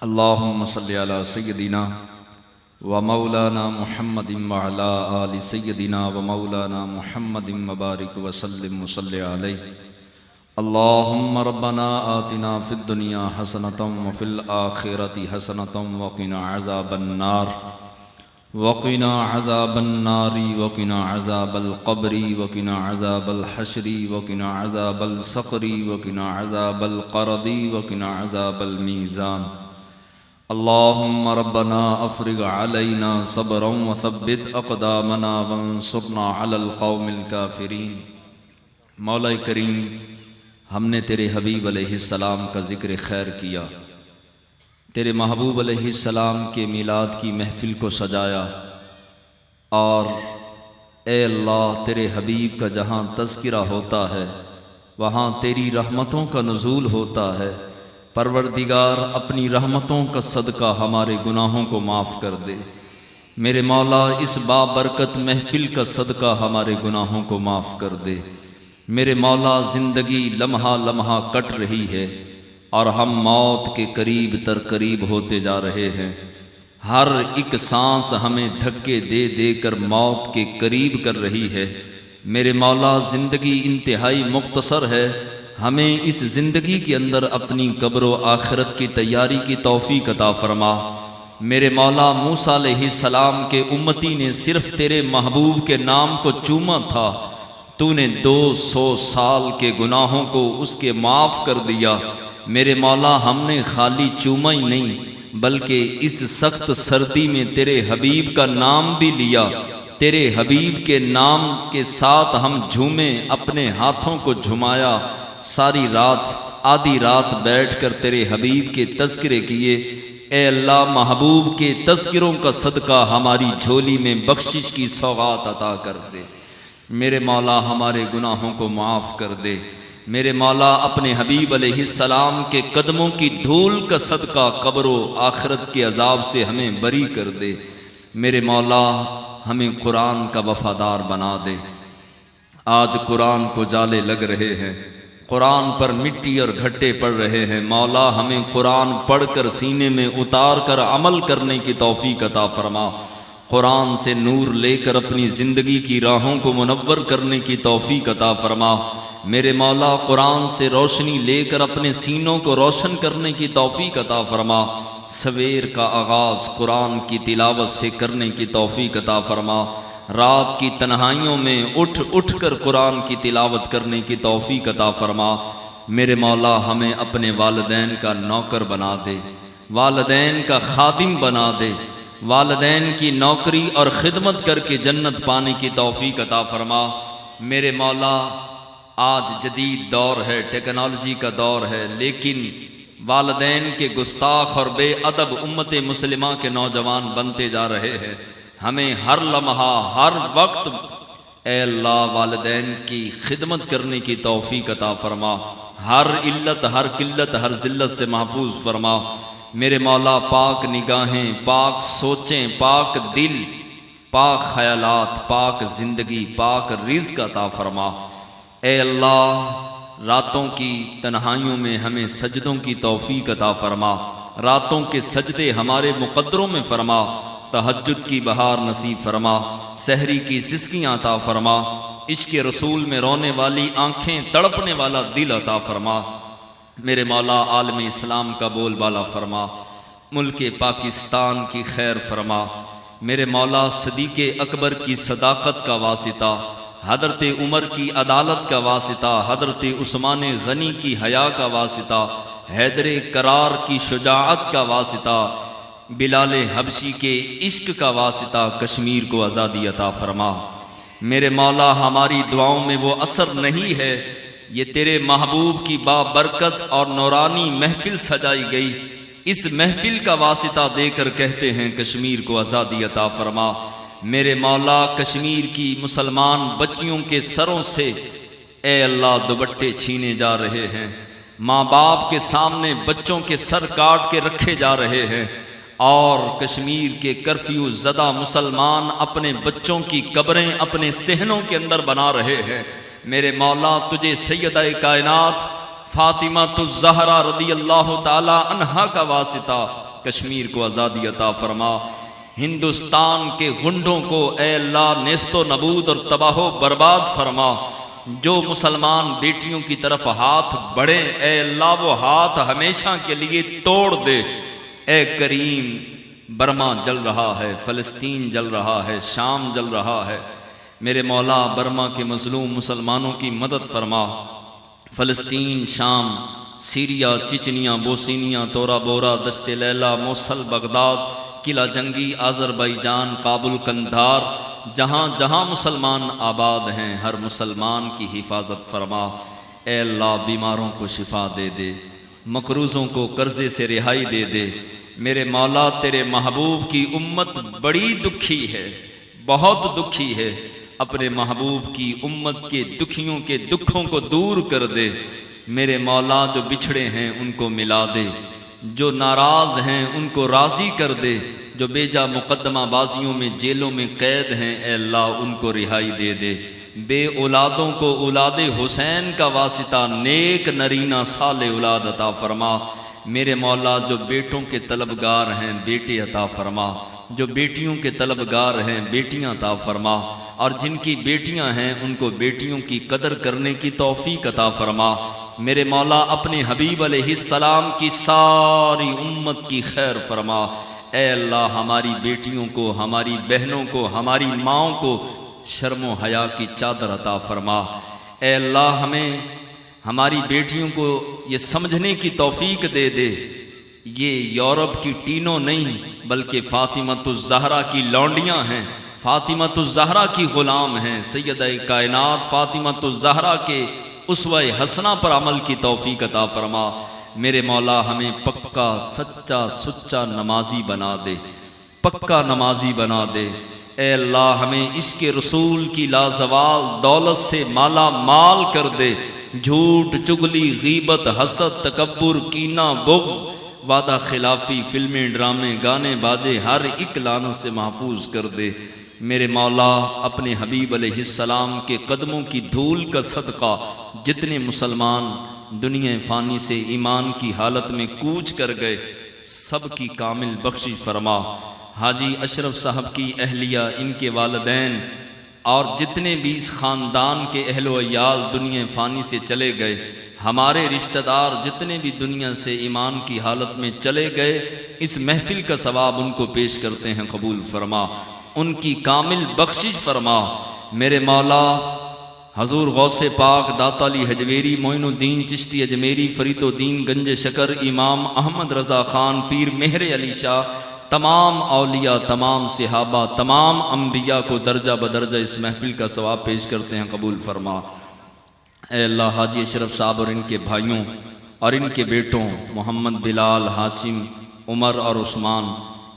اللہم صلی علی سیدنا و مولانا محمد وعلی آل سیدنا و مولانا محمد مبارک وسلم وصلی علیہ۔ اللہم ربنا آتنا فی الدنیا حسنۃ وفی الآخرۃ حسنۃ وقنا عذاب النار وقنا عذاب النار وقنا عذاب القبر وقنا عذاب الحشر وقنا عذاب السقر وقنا عذاب القرد وقنا عذاب الميزان۔ اللہم ربنا افرغ علینا صبرا وثبت اقدامنا وانصرنا علی القوم الکافرین۔ مولا کریم، ہم نے تیرے حبیب علیہ السلام کا ذکر خیر کیا، تیرے محبوب علیہ السلام کے میلاد کی محفل کو سجایا، اور اے اللہ تیرے حبیب کا جہاں تذکرہ ہوتا ہے وہاں تیری رحمتوں کا نزول ہوتا ہے۔ پروردگار اپنی رحمتوں کا صدقہ ہمارے گناہوں کو معاف کر دے۔ میرے مولا اس بابرکت محفل کا صدقہ ہمارے گناہوں کو معاف کر دے۔ میرے مولا زندگی لمحہ لمحہ کٹ رہی ہے اور ہم موت کے قریب تر قریب ہوتے جا رہے ہیں۔ ہر ایک سانس ہمیں دھکے دے دے کر موت کے قریب کر رہی ہے۔ میرے مولا زندگی انتہائی مختصر ہے، ہمیں اس زندگی کے اندر اپنی قبر و آخرت کی تیاری کی توفیق عطا فرما۔ میرے مولا موسیٰ علیہ السلام کے امتی نے صرف تیرے محبوب کے نام کو چوما تھا، تو نے 200 سال کے گناہوں کو اس کے معاف کر دیا۔ میرے مولا ہم نے خالی چوما ہی نہیں بلکہ اس سخت سردی میں تیرے حبیب کا نام بھی لیا۔ تیرے حبیب کے نام کے ساتھ ہم جھومے، اپنے ہاتھوں کو جھمایا، ساری رات آدھی رات بیٹھ کر تیرے حبیب کے تذکرے کیے۔ اے اللہ محبوب کے تذکروں کا صدقہ ہماری جھولی میں بخشش کی سوغات عطا کر دے۔ میرے مولا ہمارے گناہوں کو معاف کر دے۔ میرے مولا اپنے حبیب علیہ السلام کے قدموں کی دھول کا صدقہ قبر و آخرت کے عذاب سے ہمیں بری کر دے۔ میرے مولا ہمیں قرآن کا وفادار بنا دے۔ آج قرآن کو جالے لگ رہے ہیں، قرآن پر مٹی اور گھٹے پڑ رہے ہیں۔ مولا ہمیں قرآن پڑھ کر سینے میں اتار کر عمل کرنے کی توفیق عطا فرما۔ قرآن سے نور لے کر اپنی زندگی کی راہوں کو منور کرنے کی توفیق عطا فرما۔ میرے مولا قرآن سے روشنی لے کر اپنے سینوں کو روشن کرنے کی توفیق عطا فرما۔ سویر کا آغاز قرآن کی تلاوت سے کرنے کی توفیق عطا فرما۔ رات کی تنہائیوں میں اٹھ اٹھ کر قرآن کی تلاوت کرنے کی توفیق عطا فرما۔ میرے مولا ہمیں اپنے والدین کا نوکر بنا دے، والدین کا خادم بنا دے، والدین کی نوکری اور خدمت کر کے جنت پانے کی توفیق عطا فرما۔ میرے مولا آج جدید دور ہے، ٹیکنالوجی کا دور ہے، لیکن والدین کے گستاخ اور بے ادب امت مسلمہ کے نوجوان بنتے جا رہے ہیں۔ ہمیں ہر لمحہ ہر وقت اے اللہ والدین کی خدمت کرنے کی توفیق عطا فرما۔ ہر علت، ہر قلت، ہر ذلت سے محفوظ فرما۔ میرے مولا پاک نگاہیں، پاک سوچیں، پاک دل، پاک خیالات، پاک زندگی، پاک رزق عطا فرما۔ اے اللہ راتوں کی تنہائیوں میں ہمیں سجدوں کی توفیق عطا فرما۔ راتوں کے سجدے ہمارے مقدروں میں فرما۔ تہجد کی بہار نصیب فرما۔ سحری کی سسکیاں عطا فرما۔ عشق رسول میں رونے والی آنکھیں، تڑپنے والا دل عطا فرما۔ میرے مولا عالم اسلام کا بول بالا فرما۔ ملک پاکستان کی خیر فرما۔ میرے مولا صدیق اکبر کی صداقت کا واسطہ، حضرت عمر کی عدالت کا واسطہ، حضرت عثمان غنی کی حیا کا واسطہ، حیدر کرار کی شجاعت کا واسطہ، بلال حبشی کے عشق کا واسطہ کشمیر کو آزادی عطا فرما۔ میرے مولا ہماری دعاؤں میں وہ اثر نہیں ہے، یہ تیرے محبوب کی بابرکت اور نورانی محفل سجائی گئی، اس محفل کا واسطہ دے کر کہتے ہیں کشمیر کو آزادی عطا فرما۔ میرے مولا کشمیر کی مسلمان بچیوں کے سروں سے اے اللہ دوپٹے چھینے جا رہے ہیں، ماں باپ کے سامنے بچوں کے سر کاٹ کے رکھے جا رہے ہیں، اور کشمیر کے کرفیو زدہ مسلمان اپنے بچوں کی قبریں اپنے صحنوں کے اندر بنا رہے ہیں۔ میرے مولا تجھے سیدہ کائنات فاطمہ الزہرا رضی اللہ تعالی عنہا کا واسطہ کشمیر کو آزادی عطا فرما، ہندوستان کے غنڈوں کو اے اللہ نیست و نبود اور تباہ و برباد فرما، جو مسلمان بیٹیوں کی طرف ہاتھ بڑھے اے اللہ وہ ہاتھ ہمیشہ کے لیے توڑ دے۔ اے کریم، برما جل رہا ہے، فلسطین جل رہا ہے، شام جل رہا ہے، میرے مولا برما کے مظلوم مسلمانوں کی مدد فرما۔ فلسطین، شام، سیریا، چچنیا، بوسینیا، تورا بورا، دشت لیلا، موصل، بغداد، قلعہ جنگی، آذربائیجان، کابل، قندھار، جہاں جہاں مسلمان آباد ہیں ہر مسلمان کی حفاظت فرما۔ اے اللہ بیماروں کو شفا دے دے، مقروضوں کو قرضے سے رہائی دے دے۔ میرے مولا تیرے محبوب کی امت بڑی دکھی ہے، بہت دکھی ہے، اپنے محبوب کی امت کے دکھیوں کے دکھوں کو دور کر دے۔ میرے مولا جو بچھڑے ہیں ان کو ملا دے، جو ناراض ہیں ان کو راضی کر دے، جو بیجا مقدمہ بازیوں میں جیلوں میں قید ہیں اے اللہ ان کو رہائی دے دے۔ بے اولادوں کو اولاد حسین کا واسطہ نیک نرینہ صالح اولاد عطا فرما۔ میرے مولا جو بیٹوں کے طلبگار ہیں بیٹے عطا فرما، جو بیٹیوں کے طلبگار ہیں بیٹیاں عطا فرما، اور جن کی بیٹیاں ہیں ان کو بیٹیوں کی قدر کرنے کی توفیق عطا فرما۔ میرے مولا اپنے حبیب علیہ السلام کی ساری امت کی خیر فرما۔ اے اللہ ہماری بیٹیوں کو، ہماری بہنوں کو، ہماری ماؤں کو شرم و حیا کی چادر عطا فرما۔ اے اللہ ہمیں ہماری بیٹیوں کو یہ سمجھنے کی توفیق دے دے یہ یورپ کی ٹینوں نہیں بلکہ فاطمہ الزہرا کی لونڈیاں ہیں، فاطمہ الزہرا کی غلام ہیں۔ سیدہ کائنات فاطمہ الزہرا کے اسوہ حسنہ پر عمل کی توفیق عطا فرما۔ میرے مولا ہمیں پکا سچا سچا نمازی بنا دے، پکا نمازی بنا دے۔ اے اللہ ہمیں عشق رسول کی لازوال دولت سے مالا مال کر دے۔ جھوٹ، چغلی، غیبت، حسد، تکبر، کینہ، بغض، وعدہ خلافی، فلمیں، ڈرامے، گانے باجے ہر ایک لعنت سے محفوظ کر دے۔ میرے مولا اپنے حبیب علیہ السلام کے قدموں کی دھول کا صدقہ جتنے مسلمان دنیا فانی سے ایمان کی حالت میں کوچ کر گئے سب کی کامل بخشش فرما۔ حاجی اشرف صاحب کی اہلیہ، ان کے والدین اور جتنے بھی اس خاندان کے اہل و عیال دنیا فانی سے چلے گئے، ہمارے رشتہ دار جتنے بھی دنیا سے ایمان کی حالت میں چلے گئے، اس محفل کا ثواب ان کو پیش کرتے ہیں، قبول فرما، ان کی کامل بخشش فرما۔ میرے مولا حضور غوث پاک داتا علی حجویری، معین الدین چشتی اجمیری، فرید الدین گنج شکر، امام احمد رضا خان، پیر مہر علی شاہ، تمام اولیاء، تمام صحابہ، تمام انبیاء کو درجہ بدرجہ اس محفل کا ثواب پیش کرتے ہیں، قبول فرما۔ اے اللہ حاجی اشرف صاحب اور ان کے بھائیوں اور ان کے بیٹوں محمد، بلال، ہاشم، عمر اور عثمان،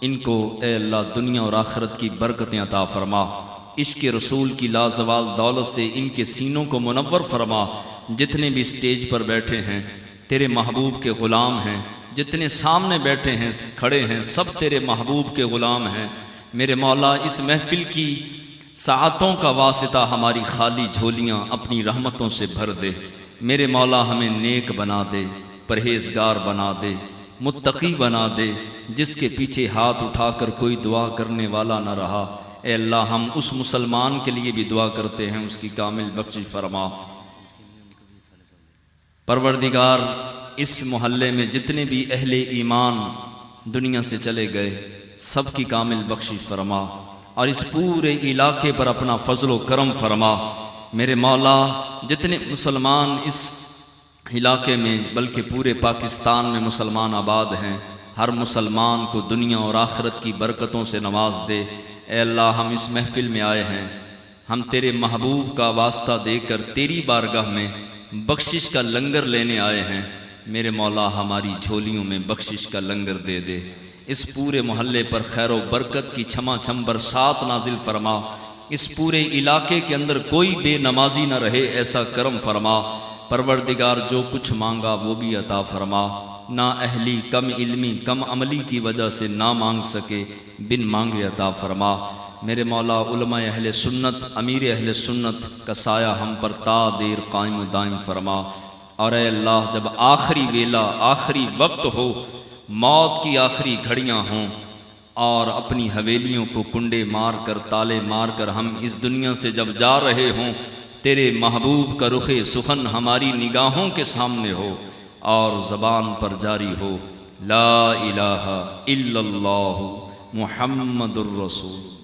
ان کو اے اللہ دنیا اور آخرت کی برکتیں عطا فرما۔ عشق رسول کی لازوال دولت سے ان کے سینوں کو منور فرما۔ جتنے بھی سٹیج پر بیٹھے ہیں تیرے محبوب کے غلام ہیں، جتنے سامنے بیٹھے ہیں کھڑے ہیں سب تیرے محبوب کے غلام ہیں۔ میرے مولا اس محفل کی ساعتوں کا واسطہ ہماری خالی جھولیاں اپنی رحمتوں سے بھر دے۔ میرے مولا ہمیں نیک بنا دے، پرہیزگار بنا دے، متقی بنا دے، جس کے پیچھے ہاتھ اٹھا کر کوئی دعا کرنے والا نہ رہا۔ اے اللہ ہم اس مسلمان کے لیے بھی دعا کرتے ہیں، اس کی کامل بخشش فرما۔ پروردگار اس محلے میں جتنے بھی اہل ایمان دنیا سے چلے گئے سب کی کامل بخشش فرما، اور اس پورے علاقے پر اپنا فضل و کرم فرما۔ میرے مولا جتنے مسلمان اس علاقے میں بلکہ پورے پاکستان میں مسلمان آباد ہیں، ہر مسلمان کو دنیا اور آخرت کی برکتوں سے نواز دے۔ اے اللہ ہم اس محفل میں آئے ہیں، ہم تیرے محبوب کا واسطہ دے کر تیری بارگاہ میں بخشش کا لنگر لینے آئے ہیں۔ میرے مولا ہماری جھولیوں میں بخشش کا لنگر دے دے۔ اس پورے محلے پر خیر و برکت کی چھما چھم برسات نازل فرما۔ اس پورے علاقے کے اندر کوئی بے نمازی نہ رہے، ایسا کرم فرما۔ پروردگار جو کچھ مانگا وہ بھی عطا فرما۔ نا اہلی، کم علمی، کم عملی کی وجہ سے نہ مانگ سکے، بن مانگے عطا فرما۔ میرے مولا علماء اہل سنت، امیر اہل سنت کا سایہ ہم پر تا دیر قائم و دائم فرما۔ اور اے اللہ جب آخری ویلا آخری وقت ہو، موت کی آخری گھڑیاں ہوں اور اپنی حویلیوں کو کنڈے مار کر تالے مار کر ہم اس دنیا سے جب جا رہے ہوں، تیرے محبوب کا رخ سخن ہماری نگاہوں کے سامنے ہو اور زبان پر جاری ہو لا الہ الا اللہ محمد الرسول۔